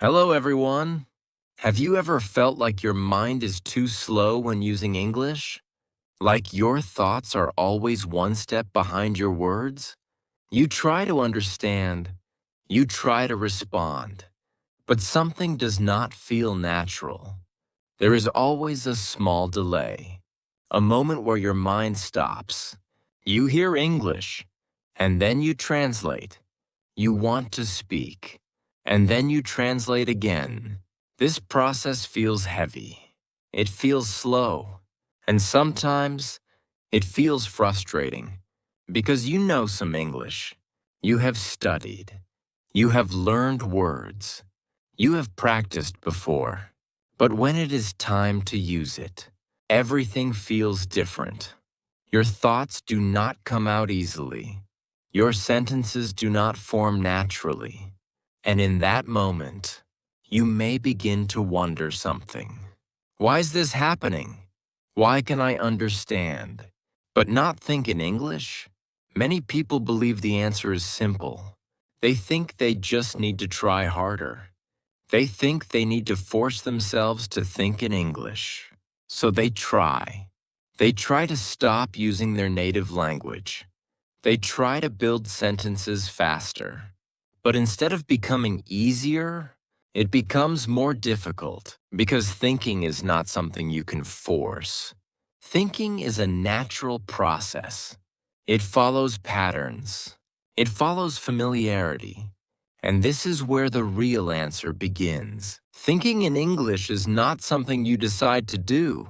Hello, everyone. Have you ever felt like your mind is too slow when using English? Like your thoughts are always one step behind your words? You try to understand, you try to respond, but something does not feel natural. There is always a small delay, a moment where your mind stops. You hear English, and then you translate. You want to speak, and then you translate again. This process feels heavy. It feels slow, and sometimes it feels frustrating because you know some English. You have studied. You have learned words. You have practiced before. But when it is time to use it, everything feels different. Your thoughts do not come out easily. Your sentences do not form naturally. And in that moment, you may begin to wonder something. Why is this happening? Why can I understand, but not think in English? Many people believe the answer is simple. They think they just need to try harder. They think they need to force themselves to think in English. So they try. They try to stop using their native language. They try to build sentences faster. But instead of becoming easier, it becomes more difficult because thinking is not something you can force. Thinking is a natural process. It follows patterns. It follows familiarity. And this is where the real answer begins. Thinking in English is not something you decide to do.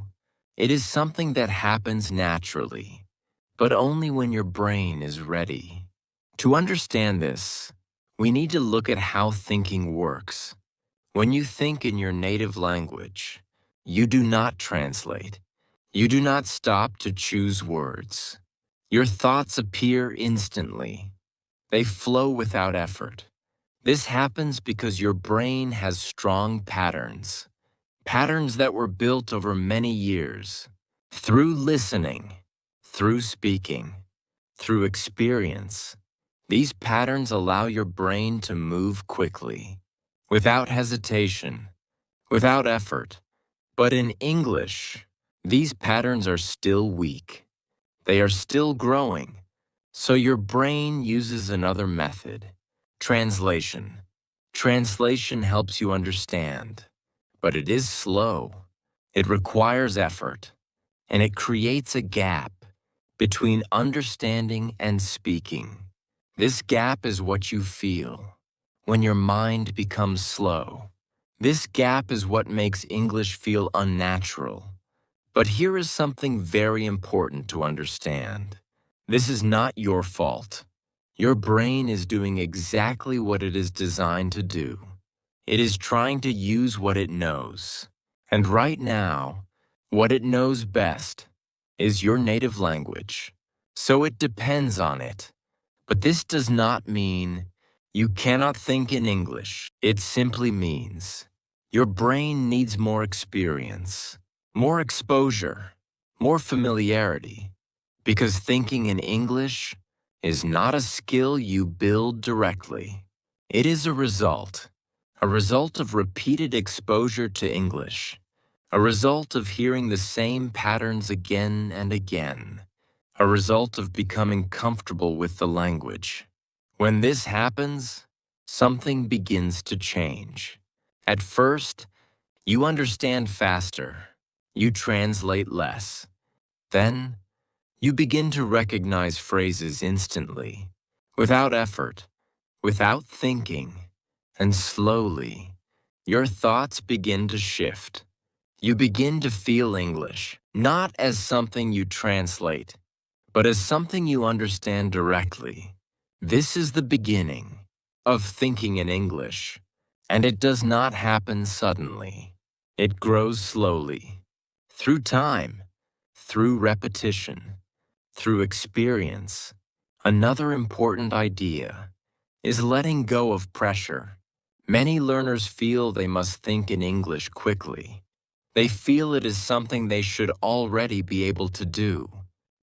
It is something that happens naturally, but only when your brain is ready. To understand this, we need to look at how thinking works. When you think in your native language, you do not translate. You do not stop to choose words. Your thoughts appear instantly. They flow without effort. This happens because your brain has strong patterns, patterns that were built over many years, through listening, through speaking, through experience. These patterns allow your brain to move quickly, without hesitation, without effort. But in English, these patterns are still weak. They are still growing. So your brain uses another method. Translation. Translation helps you understand, but it is slow. It requires effort, and it creates a gap between understanding and speaking. This gap is what you feel when your mind becomes slow. This gap is what makes English feel unnatural. But here is something very important to understand. This is not your fault. Your brain is doing exactly what it is designed to do. It is trying to use what it knows. And right now, what it knows best is your native language. So it depends on it. But this does not mean you cannot think in English. It simply means your brain needs more experience, more exposure, more familiarity. Because thinking in English is not a skill you build directly. It is a result of repeated exposure to English, a result of hearing the same patterns again and again, a result of becoming comfortable with the language. When this happens, something begins to change. At first, you understand faster, you translate less. Then, you begin to recognize phrases instantly, without effort, without thinking, and slowly, your thoughts begin to shift. You begin to feel English, not as something you translate, but as something you understand directly. This is the beginning of thinking in English, and it does not happen suddenly. It grows slowly, through time, through repetition, through experience. Another important idea is letting go of pressure. Many learners feel they must think in English quickly. They feel it is something they should already be able to do.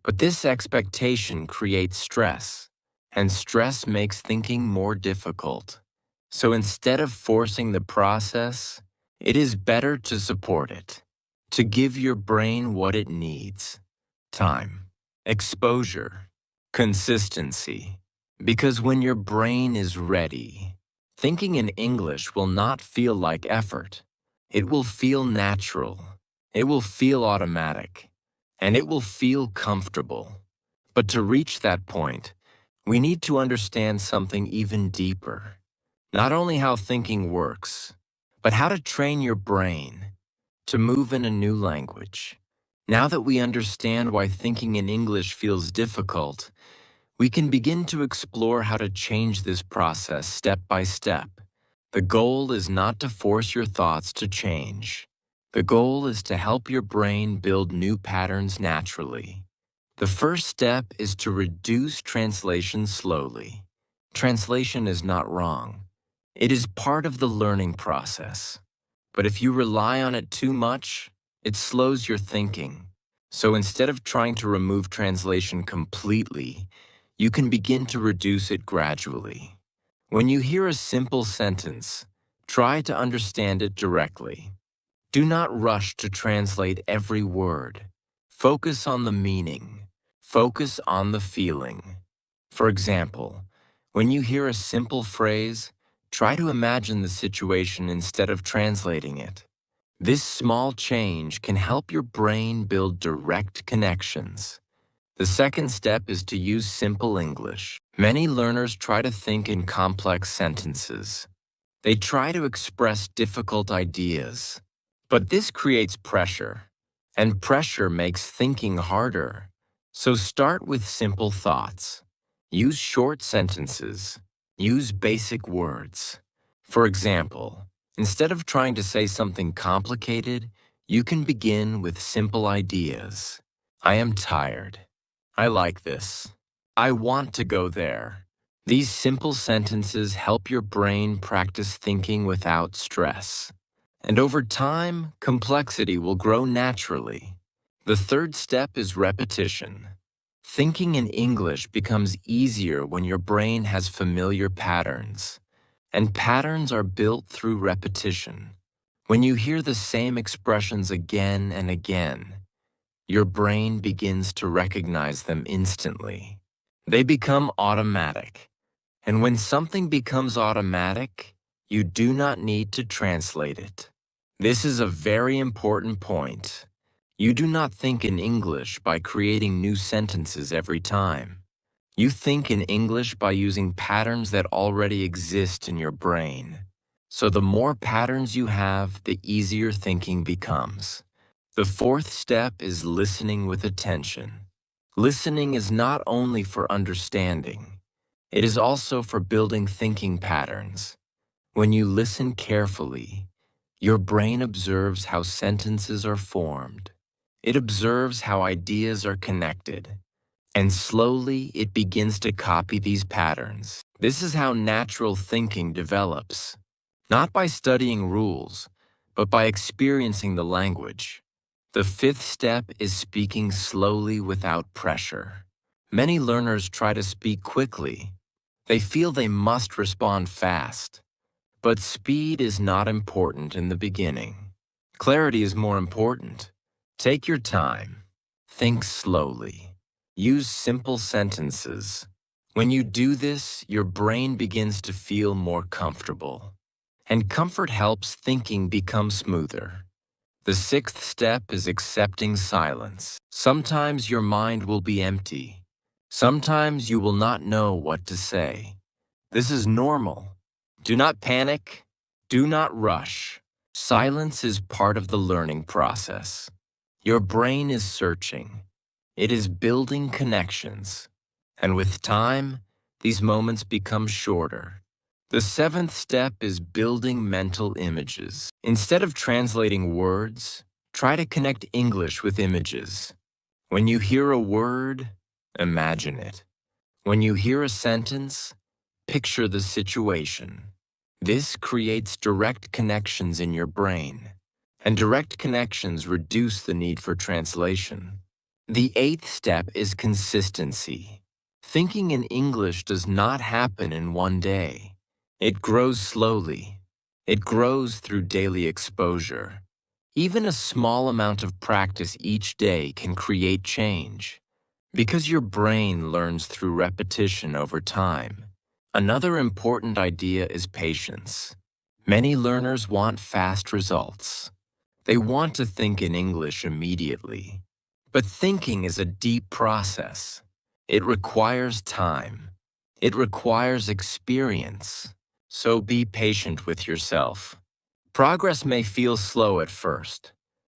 But this expectation creates stress, and stress makes thinking more difficult. So instead of forcing the process, it is better to support it, to give your brain what it needs: time, exposure, consistency. Because when your brain is ready, thinking in English will not feel like effort. It will feel natural. It will feel automatic. And it will feel comfortable. But to reach that point, we need to understand something even deeper. Not only how thinking works, but how to train your brain to move in a new language. Now that we understand why thinking in English feels difficult, we can begin to explore how to change this process step by step. The goal is not to force your thoughts to change. The goal is to help your brain build new patterns naturally. The first step is to reduce translation slowly. Translation is not wrong. It is part of the learning process. But if you rely on it too much, it slows your thinking. So instead of trying to remove translation completely, you can begin to reduce it gradually. When you hear a simple sentence, try to understand it directly. Do not rush to translate every word. Focus on the meaning. Focus on the feeling. For example, when you hear a simple phrase, try to imagine the situation instead of translating it. This small change can help your brain build direct connections. The second step is to use simple English. Many learners try to think in complex sentences. They try to express difficult ideas. But this creates pressure, and pressure makes thinking harder. So start with simple thoughts. Use short sentences. Use basic words. For example, instead of trying to say something complicated, you can begin with simple ideas. I am tired. I like this. I want to go there. These simple sentences help your brain practice thinking without stress. And over time, complexity will grow naturally. The third step is repetition. Thinking in English becomes easier when your brain has familiar patterns. And patterns are built through repetition. When you hear the same expressions again and again, your brain begins to recognize them instantly. They become automatic. And when something becomes automatic, you do not need to translate it. This is a very important point. You do not think in English by creating new sentences every time. You think in English by using patterns that already exist in your brain. So the more patterns you have, the easier thinking becomes. The fourth step is listening with attention. Listening is not only for understanding, it is also for building thinking patterns. When you listen carefully, your brain observes how sentences are formed. It observes how ideas are connected. And slowly, it begins to copy these patterns. This is how natural thinking develops. Not by studying rules, but by experiencing the language. The fifth step is speaking slowly without pressure. Many learners try to speak quickly. They feel they must respond fast. But speed is not important in the beginning. Clarity is more important. Take your time. Think slowly. Use simple sentences. When you do this, your brain begins to feel more comfortable. And comfort helps thinking become smoother. The sixth step is accepting silence. Sometimes your mind will be empty. Sometimes you will not know what to say. This is normal. Do not panic. Do not rush. Silence is part of the learning process. Your brain is searching. It is building connections. And with time, these moments become shorter. The seventh step is building mental images. Instead of translating words, try to connect English with images. When you hear a word, imagine it. When you hear a sentence, picture the situation. This creates direct connections in your brain, and direct connections reduce the need for translation. The eighth step is consistency. Thinking in English does not happen in one day. It grows slowly. It grows through daily exposure. Even a small amount of practice each day can create change, because your brain learns through repetition over time. Another important idea is patience. Many learners want fast results. They want to think in English immediately. But thinking is a deep process. It requires time. It requires experience. So be patient with yourself. Progress may feel slow at first,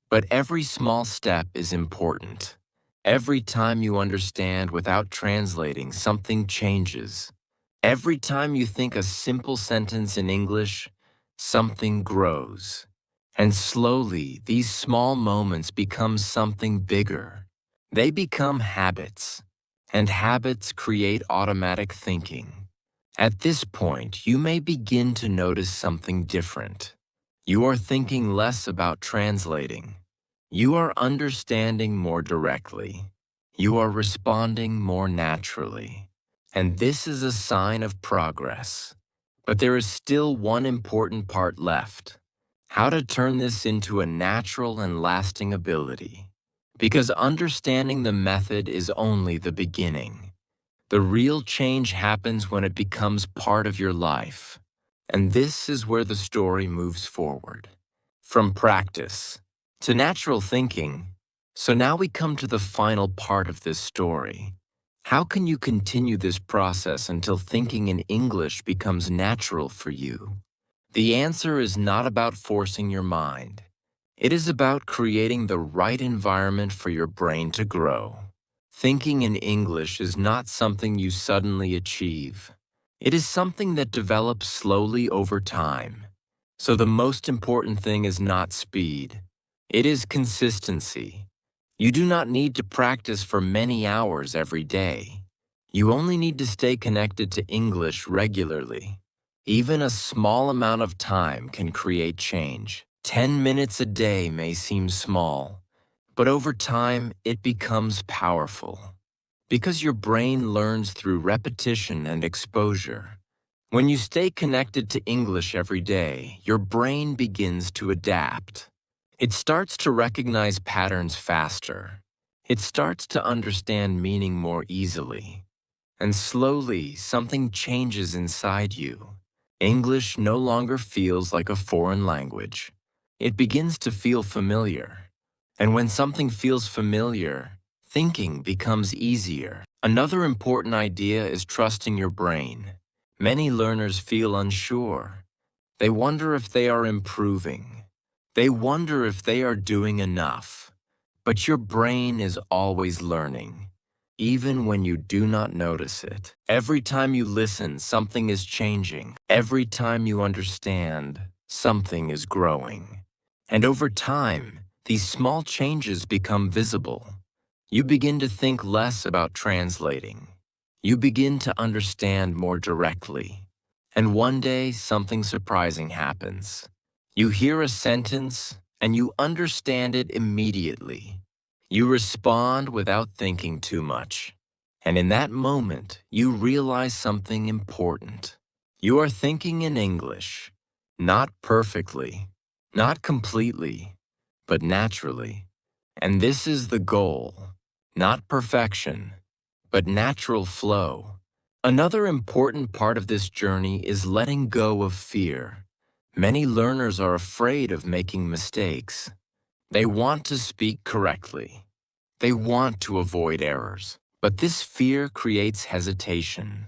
but every small step is important. Every time you understand without translating, something changes. Every time you think a simple sentence in English, something grows. And slowly, these small moments become something bigger. They become habits, and habits create automatic thinking. At this point, you may begin to notice something different. You are thinking less about translating. You are understanding more directly. You are responding more naturally. And this is a sign of progress. But there is still one important part left: how to turn this into a natural and lasting ability. Because understanding the method is only the beginning. The real change happens when it becomes part of your life. And this is where the story moves forward. From practice to natural thinking. So now we come to the final part of this story. How can you continue this process until thinking in English becomes natural for you? The answer is not about forcing your mind. It is about creating the right environment for your brain to grow. Thinking in English is not something you suddenly achieve. It is something that develops slowly over time. So the most important thing is not speed. It is consistency. You do not need to practice for many hours every day. You only need to stay connected to English regularly. Even a small amount of time can create change. 10 minutes a day may seem small, but over time it becomes powerful. Because your brain learns through repetition and exposure. When you stay connected to English every day, your brain begins to adapt. It starts to recognize patterns faster. It starts to understand meaning more easily. And slowly, something changes inside you. English no longer feels like a foreign language. It begins to feel familiar. And when something feels familiar, thinking becomes easier. Another important idea is trusting your brain. Many learners feel unsure. They wonder if they are improving. They wonder if they are doing enough. But your brain is always learning, even when you do not notice it. Every time you listen, something is changing. Every time you understand, something is growing. And over time, these small changes become visible. You begin to think less about translating. You begin to understand more directly. And one day, something surprising happens. You hear a sentence, and you understand it immediately. You respond without thinking too much. And in that moment, you realize something important. You are thinking in English, not perfectly, not completely, but naturally. And this is the goal. Not perfection, but natural flow. Another important part of this journey is letting go of fear. Many learners are afraid of making mistakes. They want to speak correctly. They want to avoid errors. But this fear creates hesitation.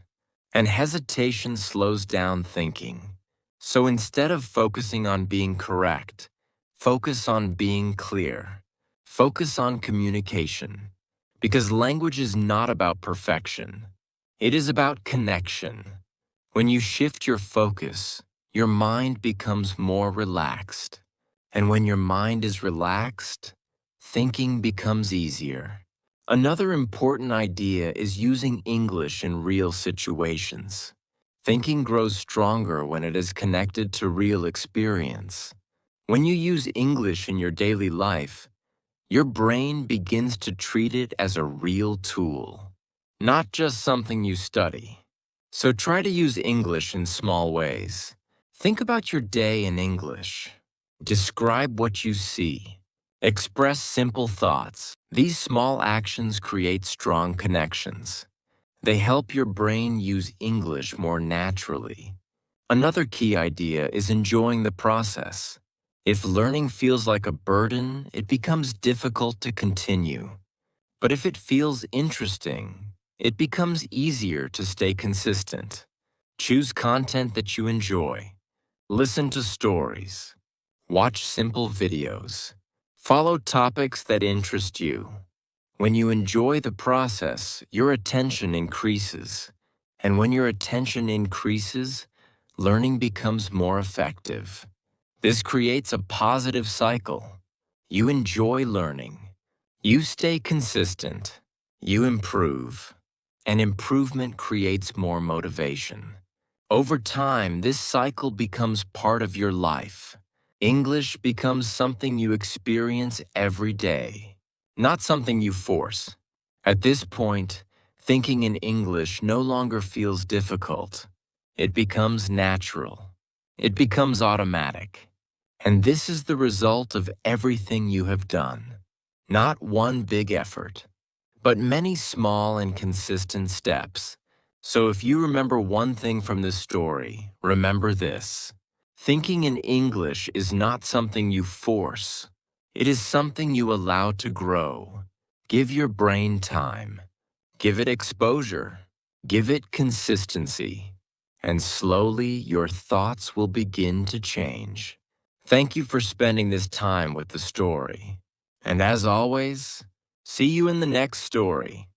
And hesitation slows down thinking. So instead of focusing on being correct, focus on being clear. Focus on communication. Because language is not about perfection. It is about connection. When you shift your focus, your mind becomes more relaxed. And when your mind is relaxed, thinking becomes easier. Another important idea is using English in real situations. Thinking grows stronger when it is connected to real experience. When you use English in your daily life, your brain begins to treat it as a real tool, not just something you study. So try to use English in small ways. Think about your day in English. Describe what you see. Express simple thoughts. These small actions create strong connections. They help your brain use English more naturally. Another key idea is enjoying the process. If learning feels like a burden, it becomes difficult to continue. But if it feels interesting, it becomes easier to stay consistent. Choose content that you enjoy. Listen to stories. Watch simple videos. Follow topics that interest you. When you enjoy the process, your attention increases. And when your attention increases, learning becomes more effective. This creates a positive cycle. You enjoy learning. You stay consistent. You improve. And improvement creates more motivation. Over time, this cycle becomes part of your life. English becomes something you experience every day, not something you force. At this point, thinking in English no longer feels difficult. It becomes natural. It becomes automatic. And this is the result of everything you have done. Not one big effort, but many small and consistent steps. So if you remember one thing from this story, remember this. Thinking in English is not something you force. It is something you allow to grow. Give your brain time. Give it exposure. Give it consistency. And slowly your thoughts will begin to change. Thank you for spending this time with the story. And as always, see you in the next story.